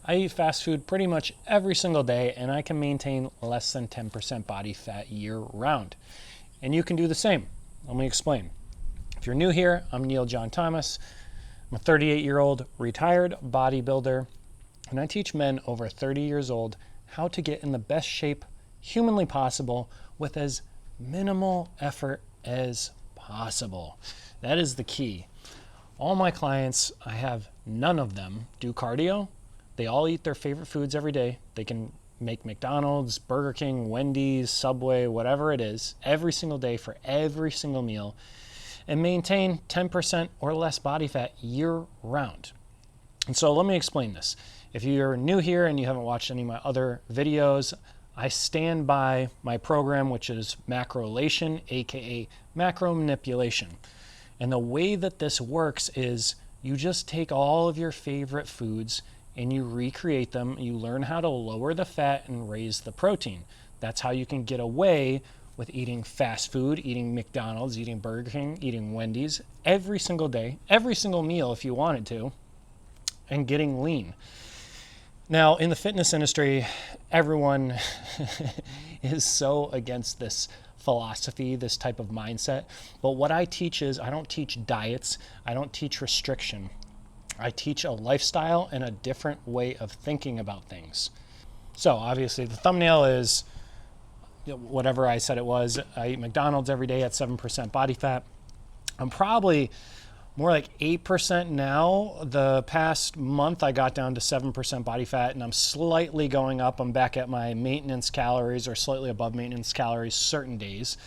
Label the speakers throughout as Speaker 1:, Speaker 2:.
Speaker 1: I eat fast food pretty much every single day, and I can maintain less than 10% body fat year round. And you can do the same. Let me explain. If you're new here, I'm Neil John Thomas. I'm a 38-year-old retired bodybuilder, and I teach men over 30 years old how to get in the best shape humanly possible with as minimal effort as possible. That is the key. All my clients, I have none of them do cardio. They all eat their favorite foods every day. They can make McDonald's, Burger King, Wendy's, Subway, whatever it is, every single day for every single meal, and maintain 10% or less body fat year round. And so let me explain this. If you're new here and you haven't watched any of my other videos, I stand by my program, which is MACROLATION, aka macro manipulation. And the way that this works is you just take all of your favorite foods and you recreate them. You learn how to lower the fat and raise the protein. That's how you can get away with eating fast food, eating McDonald's, eating Burger King, eating Wendy's every single day, every single meal if you wanted to, and getting lean. Now, in the fitness industry, everyone is so against this philosophy, this type of mindset. But what I teach is I don't teach diets. I don't teach restriction. I teach a lifestyle and a different way of thinking about things. So obviously the thumbnail is whatever I said it was. I eat McDonald's every day at 7% body fat. I'm probably more like 8% now. The past month I got down to 7% body fat, and I'm slightly going up. I'm back at my maintenance calories or slightly above maintenance calories certain days,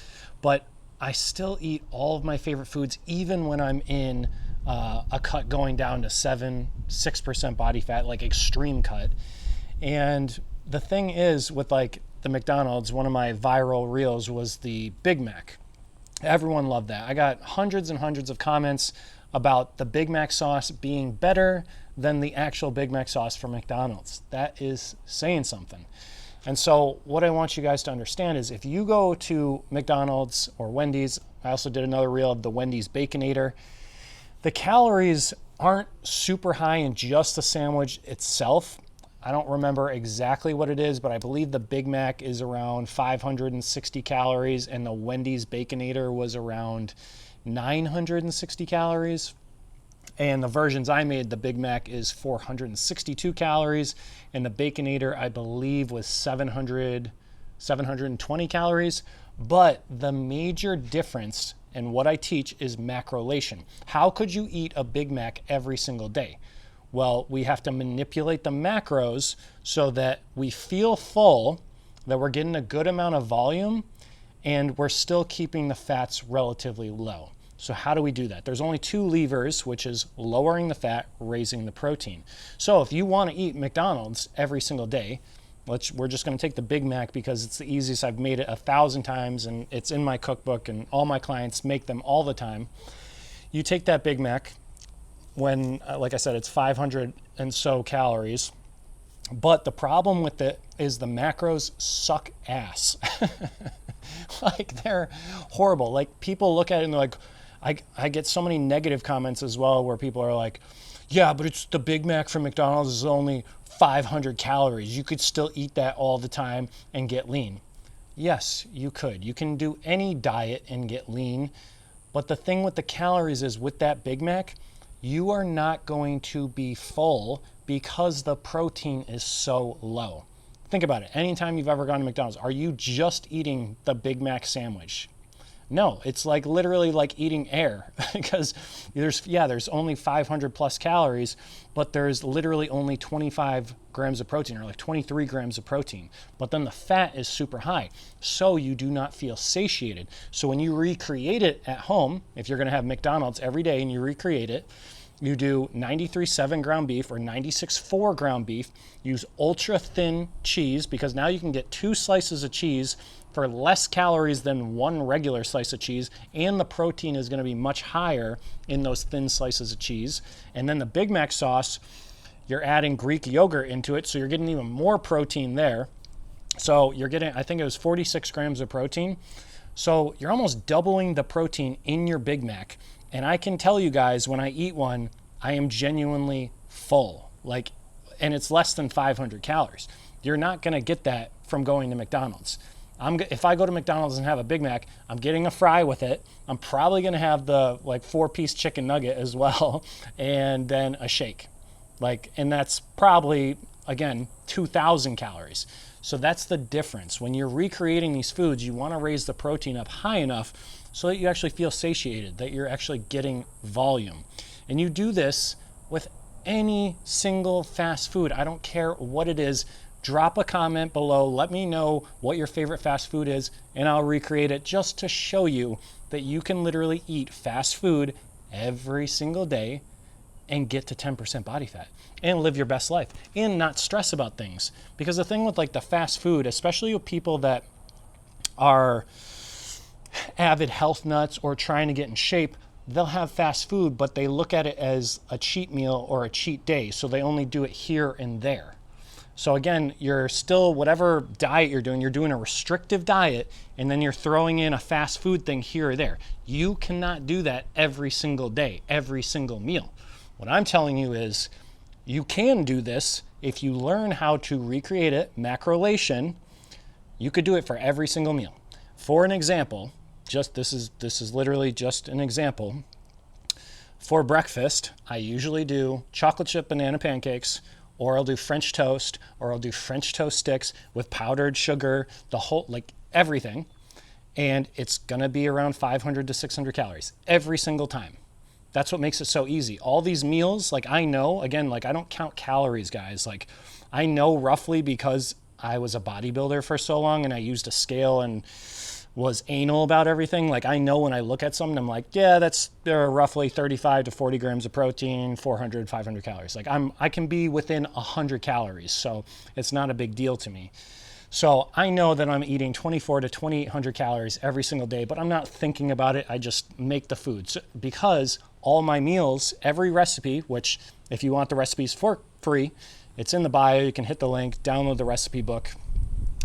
Speaker 1: but I still eat all of my favorite foods even when I'm in a cut going down to 6% body fat, like extreme cut. And the thing is with like the McDonald's, one of my viral reels was the Big Mac. Everyone loved that. I got hundreds and hundreds of comments about the Big Mac sauce being better than the actual Big Mac sauce from McDonald's. That is saying something. And so what I want you guys to understand is if you go to McDonald's or Wendy's, I also did another reel of the Wendy's Baconator, the calories aren't super high in just the sandwich itself. I don't remember exactly what it is, but I believe the Big Mac is around 560 calories and the Wendy's Baconator was around 960 calories. And the versions I made, the Big Mac is 462 calories and the Baconator, I believe, was 720 calories. But the major difference in what I teach is macrolation. How could you eat a Big Mac every single day? Well, we have to manipulate the macros so that we feel full, that we're getting a good amount of volume, and we're still keeping the fats relatively low. So how do we do that? There's only two levers, which is lowering the fat, raising the protein. So if you want to eat McDonald's every single day, we're just going to take the Big Mac because it's the easiest. I've made it 1,000 times and it's in my cookbook and all my clients make them all the time. You take that Big Mac when, like I said, it's 500 and so calories. But the problem with it is the macros suck ass. Like they're horrible. Like people look at it and they're like, I get so many negative comments as well where people are like, yeah, but it's the Big Mac from McDonald's is only 500 calories. You could still eat that all the time and get lean. Yes, you could. You can do any diet and get lean. But the thing with the calories is with that Big Mac, you are not going to be full because the protein is so low. Think about it. Anytime you've ever gone to McDonald's, are you just eating the Big Mac sandwich? No, it's like literally like eating air because there's only 500 plus calories, but there's literally only 25 grams of protein or like 23 grams of protein. But then the fat is super high. So you do not feel satiated. So when you recreate it at home, if you're going to have McDonald's every day and you recreate it, you do 93.7 ground beef or 96.4 ground beef. Use ultra thin cheese because now you can get 2 slices of cheese for less calories than 1 regular slice of cheese, and the protein is going to be much higher in those thin slices of cheese. And then the Big Mac sauce, you're adding Greek yogurt into it, so you're getting even more protein there. So you're getting, I think it was 46 grams of protein. So you're almost doubling the protein in your Big Mac. And I can tell you guys, when I eat one, I am genuinely full. Like, and it's less than 500 calories. You're not going to get that from going to McDonald's. If I go to McDonald's and have a Big Mac, I'm getting a fry with it. I'm probably going to have the 4-piece chicken nugget as well, and then a shake. And that's probably, again, 2,000 calories. So that's the difference. When you're recreating these foods, you want to raise the protein up high enough so that you actually feel satiated, that you're actually getting volume. And you do this with any single fast food. I don't care what it is. Drop a comment below. Let me know what your favorite fast food is, and I'll recreate it just to show you that you can literally eat fast food every single day and get to 10% body fat and live your best life and not stress about things. Because the thing with the fast food, especially with people that are avid health nuts or trying to get in shape, they'll have fast food, but they look at it as a cheat meal or a cheat day. So they only do it here and there. So again, you're still, whatever diet you're doing a restrictive diet, and then you're throwing in a fast food thing here or there. You cannot do that every single day, every single meal. What I'm telling you is you can do this if you learn how to recreate it, MACROLATION. You could do it for every single meal. For an example, this is literally just an example. For breakfast, I usually do chocolate chip banana pancakes, or I'll do French toast, or I'll do French toast sticks with powdered sugar, the whole, everything. And it's gonna be around 500 to 600 calories every single time. That's what makes it so easy. All these meals, I know, again, I don't count calories, guys. I know roughly because I was a bodybuilder for so long and I used a scale and was anal about everything. I know when I look at something, I'm like, yeah, there are roughly 35 to 40 grams of protein, 400, 500 calories. I can be within 100 calories, so it's not a big deal to me. So I know that I'm eating 24 to 2,800 calories every single day, but I'm not thinking about it. I just make the foods because all my meals, every recipe, which if you want the recipes for free, it's in the bio. You can hit the link, download the recipe book.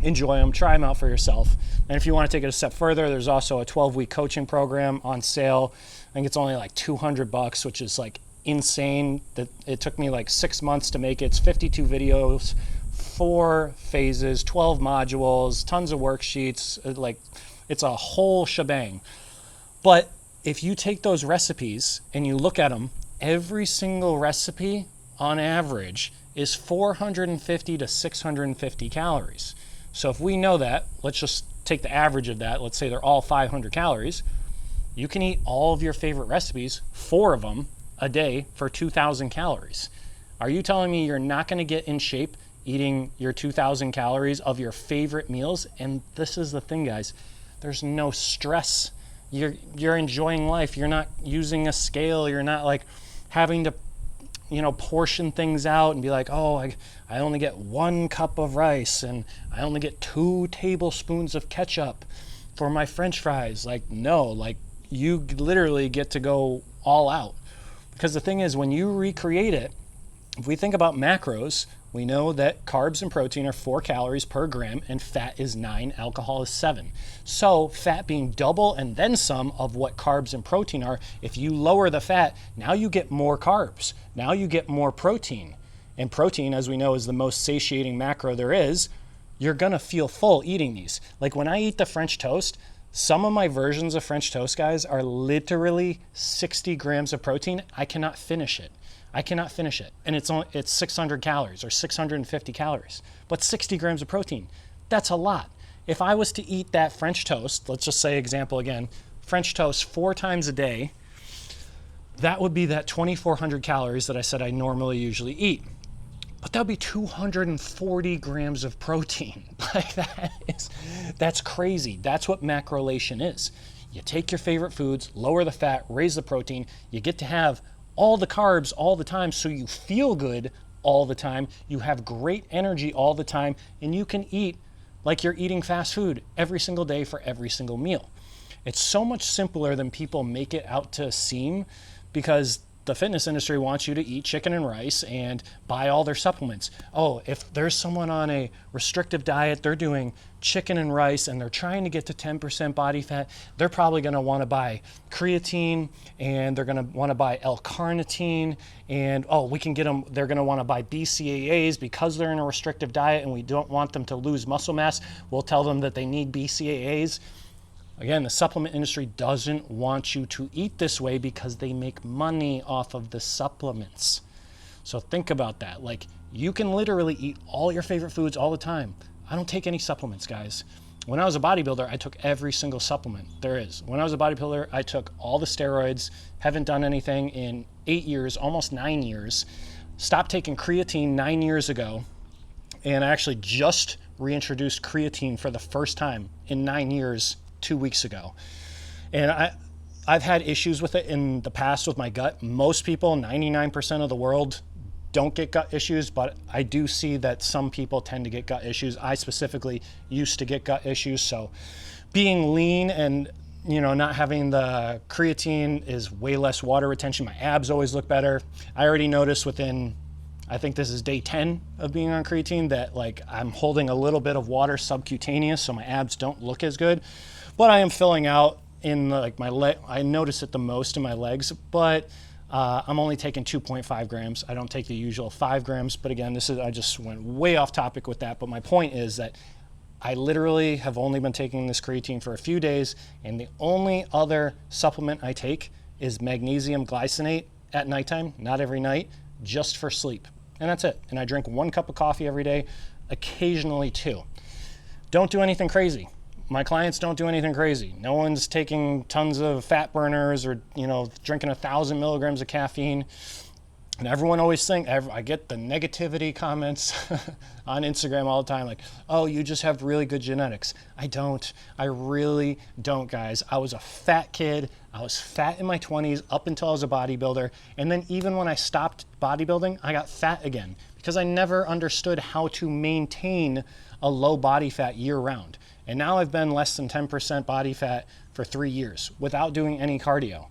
Speaker 1: Enjoy them, try them out for yourself. And if you want to take it a step further, there's also a 12-week coaching program on sale. I think it's only $200, which is insane. That it took me 6 months to make it. It's 52 videos, 4 phases, 12 modules, tons of worksheets. It's a whole shebang. But if you take those recipes and you look at them, every single recipe on average is 450 to 650 calories. So if we know that, let's just take the average of that. Let's say they're all 500 calories. You can eat all of your favorite recipes, 4 of them a day for 2,000 calories. Are you telling me you're not going to get in shape eating your 2,000 calories of your favorite meals? And this is the thing, guys. There's no stress. You're enjoying life. You're not using a scale. You're not having to portion things out and be I only get 1 cup of rice and I only get 2 tablespoons of ketchup for my French fries. No, you literally get to go all out. Because the thing is, when you recreate it, if we think about macros, we know that carbs and protein are 4 calories per gram and fat is 9, alcohol is 7. So fat being double and then some of what carbs and protein are, if you lower the fat, now you get more carbs. Now you get more protein. And protein, as we know, is the most satiating macro there is. You're gonna feel full eating these. When I eat the French toast, some of my versions of French toast, guys, are literally 60 grams of protein. I cannot finish it. And it's 600 calories or 650 calories, but 60 grams of protein, that's a lot. If I was to eat that French toast, let's just say example again, French toast 4 times a day, that would be that 2,400 calories that I said I normally usually eat. But that would be 240 grams of protein. That's crazy. That's what MACROLATION is. You take your favorite foods, lower the fat, raise the protein, you get to have all the carbs all the time, so you feel good all the time, you have great energy all the time, and you can eat like you're eating fast food every single day for every single meal. It's so much simpler than people make it out to seem, because the fitness industry wants you to eat chicken and rice and buy all their supplements. Oh, if there's someone on a restrictive diet, they're doing chicken and rice and they're trying to get to 10% body fat, they're probably going to want to buy creatine, and they're going to want to buy L-carnitine, and they're going to want to buy BCAAs because they're in a restrictive diet and we don't want them to lose muscle mass. We'll tell them that they need BCAAs. Again, the supplement industry doesn't want you to eat this way because they make money off of the supplements. So think about that. Like, you can literally eat all your favorite foods all the time. I don't take any supplements, guys. When I was a bodybuilder, I took every single supplement there is. When I was a bodybuilder, I took all the steroids, haven't done anything in 8 years, almost 9 years. Stopped taking creatine 9 years ago, and I actually just reintroduced creatine for the first time in 9 years 2 weeks ago. And I've had issues with it in the past with my gut. Most people, 99% of the world, don't get gut issues, but I do see that some people tend to get gut issues. I specifically used to get gut issues. So being lean and not having the creatine is way less water retention. My abs always look better. I already noticed within, I think this is day 10 of being on creatine, that like I'm holding a little bit of water subcutaneous, so my abs don't look as good. But I am filling out in like my leg. I notice it the most in my legs, but I'm only taking 2.5 grams. I don't take the usual 5 grams. But again, I just went way off topic with that. But my point is that I literally have only been taking this creatine for a few days, and the only other supplement I take is magnesium glycinate at nighttime, not every night, just for sleep. And that's it. And I drink 1 cup of coffee every day, occasionally 2. Don't do anything crazy. My clients don't do anything crazy. No one's taking tons of fat burners or, drinking 1,000 milligrams of caffeine. And everyone always thinks, I get the negativity comments on Instagram all the time, like, oh, you just have really good genetics. I don't. I really don't, guys. I was a fat kid. I was fat in my 20s up until I was a bodybuilder. And then even when I stopped bodybuilding, I got fat again because I never understood how to maintain a low body fat year round. And now I've been less than 10% body fat for 3 years without doing any cardio.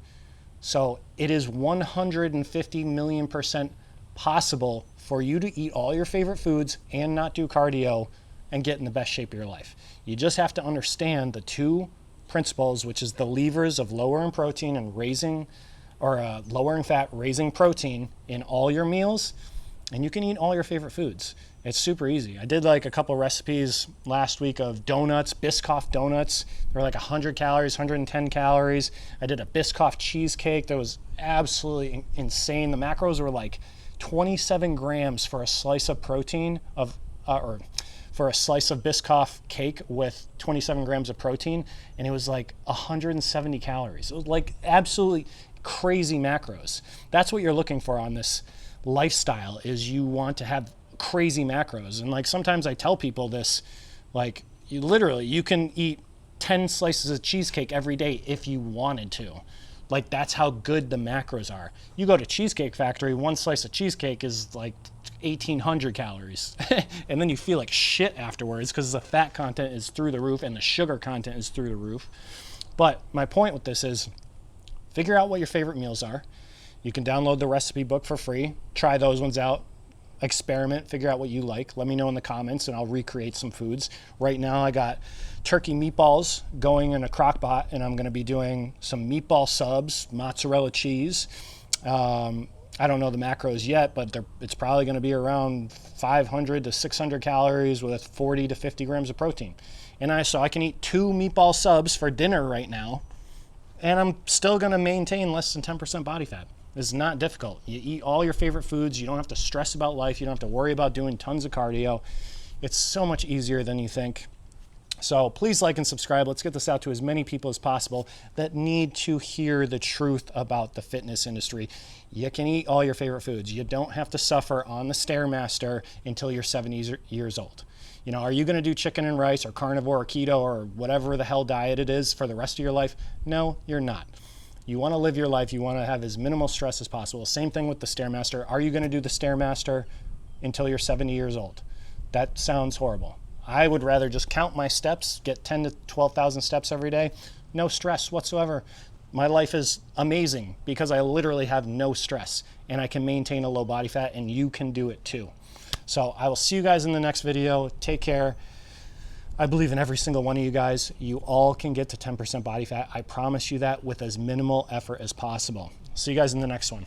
Speaker 1: So it is 150 million % possible for you to eat all your favorite foods and not do cardio and get in the best shape of your life. You just have to understand the 2 principles, which is the levers of lowering protein and lowering fat, raising protein in all your meals, and you can eat all your favorite foods. It's super easy. I did like a couple recipes last week of donuts, Biscoff donuts. They were like 100 calories, 110 calories. I did a Biscoff cheesecake that was absolutely insane. The macros were like 27 grams for a slice of protein or for a slice of Biscoff cake with 27 grams of protein, and it was like 170 calories. It was like absolutely crazy macros. That's what you're looking for on this lifestyle, is you want to have crazy macros. And like sometimes I tell people this, like you can eat 10 slices of cheesecake every day if you wanted to. Like that's how good the macros are. You go to Cheesecake Factory, 1 slice of cheesecake is like 1,800 calories. And then you feel like shit afterwards because the fat content is through the roof and the sugar content is through the roof. But my point with this is figure out what your favorite meals are. You can download the recipe book for free. Try those ones out. Experiment, figure out what you like. Let me know in the comments and I'll recreate some foods. Right now I got turkey meatballs going in a crock pot, and I'm going to be doing some meatball subs, mozzarella cheese. I don't know the macros yet, but it's probably going to be around 500 to 600 calories with 40 to 50 grams of protein. And so I can eat 2 meatball subs for dinner right now, and I'm still going to maintain less than 10% body fat. It's not difficult. You eat all your favorite foods. You don't have to stress about life. You don't have to worry about doing tons of cardio. It's so much easier than you think. So please like and subscribe. Let's get this out to as many people as possible that need to hear the truth about the fitness industry. You can eat all your favorite foods. You don't have to suffer on the Stairmaster until you're 70 years old. Are you going to do chicken and rice or carnivore or keto or whatever the hell diet it is for the rest of your life? No, you're not. You want to live your life. You want to have as minimal stress as possible. Same thing with the Stairmaster. Are you going to do the Stairmaster until you're 70 years old? That sounds horrible. I would rather just count my steps, get 10 to 12,000 steps every day. No stress whatsoever. My life is amazing because I literally have no stress and I can maintain a low body fat, and you can do it too. So I will see you guys in the next video. Take care. I believe in every single one of you guys. You all can get to 10% body fat. I promise you that with as minimal effort as possible. See you guys in the next one.